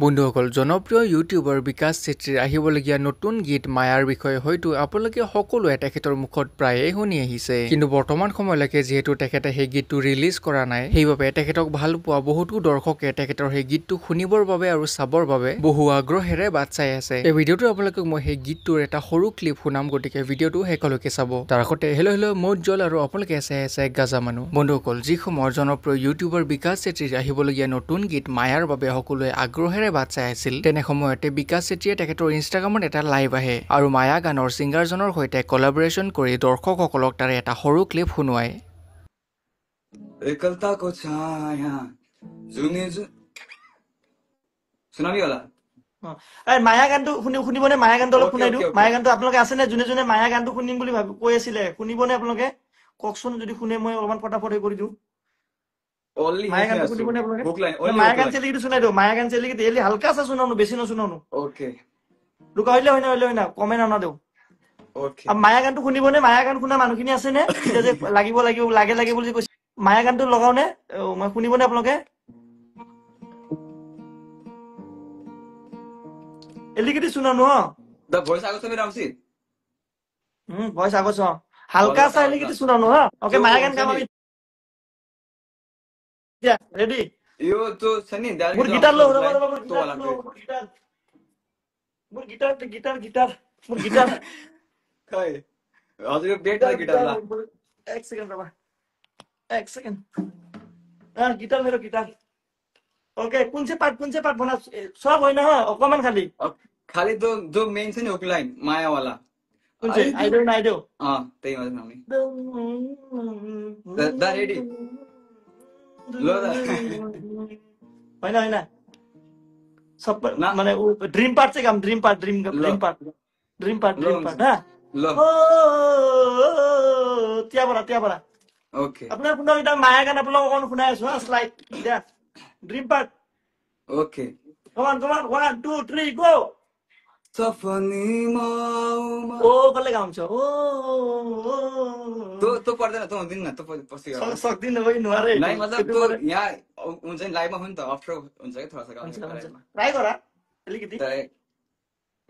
বন্ধুসকল জনপ্ৰিয় ইউটিউবাৰ বিকাশ চেত্ৰীৰ আহিবলগীয়া নতুন গীত মায়াৰ বিষয়ে হয়তো আপোনালোকে সকলোৱে তেখেতৰ মুখত প্ৰায়ে শুনি আহিছে কিন্তু বৰ্তমান সময়লৈকে যেহেতু তেখেতে সেই গীতটো ৰিলিজ কৰা নাই সেইবাবে তেখেতক ভাল পোৱা বহুতো দৰ্শকে তেখেতৰ সেই গীতটো শুনিবৰ বাবে আৰু চাবৰ বাবে বহু আগ্ৰহেৰে বাট চাই আছে এই ভিডিঅ'টো আপোনালোকক মই সেই গীতটোৰ এটা সৰু ক্লিপ শুনাম গতিকে ভিডিঅ'টো শেষলৈকে চাব তাৰ আগতে হেল্ল' মই উজ্জ্বল আৰু আপোনালোকে আছে গাজা মানুহ বন্ধুসকল যি সময়ৰ জনপ্ৰিয় ইউটিউবাৰ বিকাশ চেত্ৰীৰ আহিবলগীয়া নতুন গীত মায়াৰ বাবে সকলোৱে আগ্ৰহেৰে বাট চাই আছিল তেনে সময়তে বিকাশ চেত্ৰীয়ে তেখেতৰ ইনষ্টাগ্ৰামত এটা লাইভ আহে আৰু মায়া গানৰ ছিংগাৰজনৰ সৈতে কোলাবৰেচন কৰি দৰ্শকসকলক তাৰে এটা সৰু ক্লিপ শুনুৱায় एकलता को छाया जुने सुनाबी वाला মায়া গানটো শুনিবনে মায়া গানটো অলপ শুনাই দিওঁ মায়া গানটো আপোনালোকে আছে নে যোনে যোনে মায়া গানটো শুনিম বুলি কৈ আছিলে শুনিবনে আপোনালোকে কওকচোন যদি শুনে মই অলপমান ফটাফট কৰি দিওঁ মায়া গানটো শুনিবনে আপোনালোকে মায়া গান চেলি শুনাই দিওঁ মায়া গান চেলি এলি হালকা আছে শুনানো বেছি নশুনানো ওকে লুকা হইলে হয় না কমেন্ট আনা দিওঁ ওকে মায়া গানটো শুনিবনে মায়া গান শুনা মানুহখিনি আছে নে যে লাগিব লাগে বুলি কৈছে মায়া গানটো লগাও নে মই শুনিবনে আপোনালোকে এলিগিটি শুনানো द ভয়েস আগছ মেরা উচিত ভয়েস আগছ হালকা সা এলিগিটি শুনানো ওকে মায়া গান গাম আমি या रेडी यो तो सनी डाल मुर गिटार लो तो वाला मुर गिटार काय हजुर बेट वाला गिटार ला एक सेकंड बाबा एक सेकंड हां गिटार मेरो गिटार ओके कौन से पार्ट बना सब होइन अकमान खाली तो जो मेन छ नि ओक लाइन माया वाला कौन से आई डोन्ट त्यही मात्र नाम द रेडी लो होइन सब माने ड्रीम पार्ट चाहिँ काम ड्रीम पार्ट हा लो त्यहाँबाट ओके আপোনাৰ পুনৰ এটা মায়া গান আপোনাক অকন শুনাই আছো স্লাইড দিয়া dream part okay come on 1 2 3 go सपनी ओ कसले गाउँछ ओ तो पर्दैन त हुँदैन त पछि सक्दिन भाइ नुहारे नाही मतलब तो यहाँ हुन्छ नि लाइभमा हो नि त अफ्टर हुन्छ के थोडा सा गाउँ ट्राई गरा अलिकति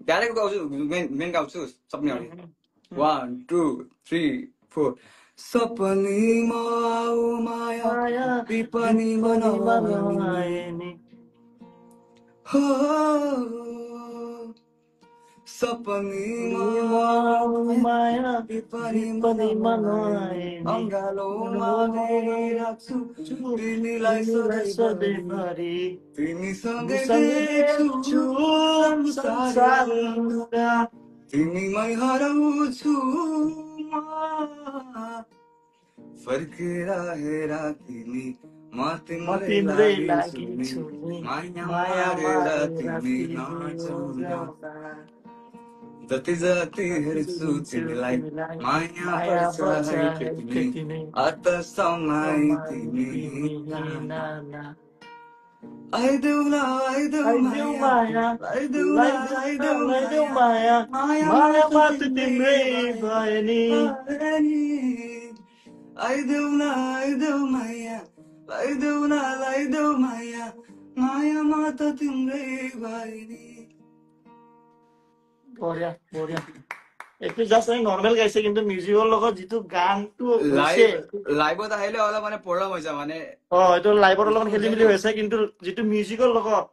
डाइरेक्ट गाउँछु मेन गाउँछु सपनी आउने 1 2 3 4 सपनी माया विपनी बनाएनी हो सपनी माया विपनी बनाएनी अंगालोमा राख्छु तिमीलाई सधैँभरि तिमीसँगै देख्छु संसारमा तिमीमै हराउँछु फर्केर हेर तिमी म तिम्रै लागि छु माया गरेर तिमी नजाऊ जति हेर्छु तिमीलाई माया पर्छ तिमी अत समय तिमी आइदेऊ माया माया मात्र तिम्रै भयो नि आइदेऊ माया लाइदेऊ माया माया मात्र तिम्रै भयो नि বঢ়িয়া এইটো জাস্ট আমি নরমাল গাইছে কিন্তু মিউজিকৰ লগত যেটো গানটো লাইভত আহিলে অলপ মানে প্ৰব্লেম হৈ যায় মানে এইটো লাইভত অলপ খেলিমেলি হৈছে কিন্তু যেটো মিউজিকৰ লগত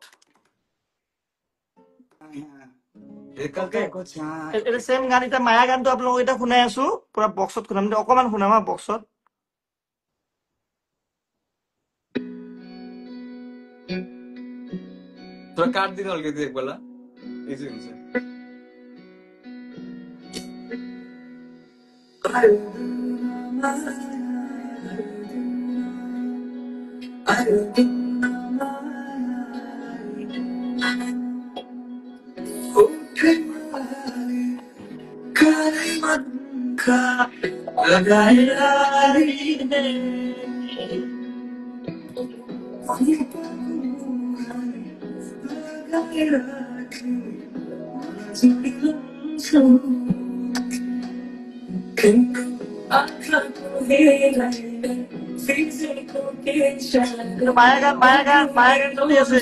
এটা সেম গান এটা মায়া গানটো আপোনালোকক এটা শুনাই আছো পুৰা বক্সত শুনাম অকমান শুনাম বক্সত তোরা কাট দিন অলকে দেখ বলা ইজি হচ্ছে Mayagan, tuloy kasi.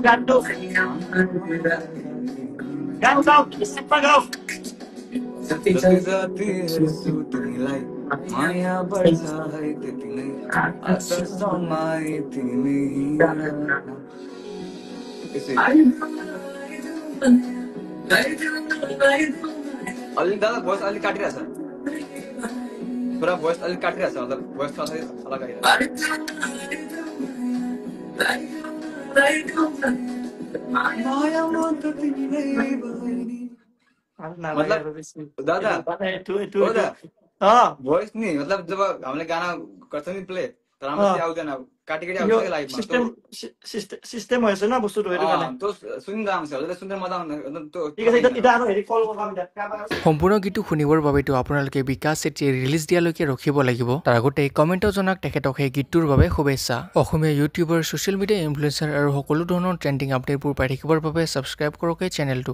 গানটো গান গাও সিম্পা গাও जाती है सूतनी लाई माया बरसा है तितली आसा समाई तिमी इसे अलि दादा भोइस अलि काटिरहेछ पुरा भोइस अलि काटिरहेछ मतलब भोइस थोड़ा अलग आइरहेछ माया मन त तिमीलाई बहिनी मतलब दादा भोइस नि मतलब जब हामीले गाना गर्छ नि प्ले तर राम्ररी आउँदैन काटी आउँछ के लाइभमा सिस्टेम হৈছে না বস্তুটো সেইটো কাৰণে তো सुनिँदा आउँछ हजुरले सुन्दै मजा आउँदैन तो ঠিক আছে এটা আৰু হেৰি কল কৰাম এটা সম্পূৰ্ণ গীতটো শুনিবৰ বাবেতো আপোনালোকে বিকাশ চেত্ৰীয়ে ৰিলিজ দিয়ালৈকে ৰখিব লাগিব তাৰ আগতে কমেণ্টত জনাওক তেখেতক সেই গীতটোৰ বাবে শুভেচ্ছা Asomiya YouTuber social media influencer আৰু সকলো ধৰণৰ ট্ৰেণ্ডিং আপডেটবোৰ পাই থাকিবৰ বাবে ছাবস্ক্ৰাইব কৰক এই চেনেলটো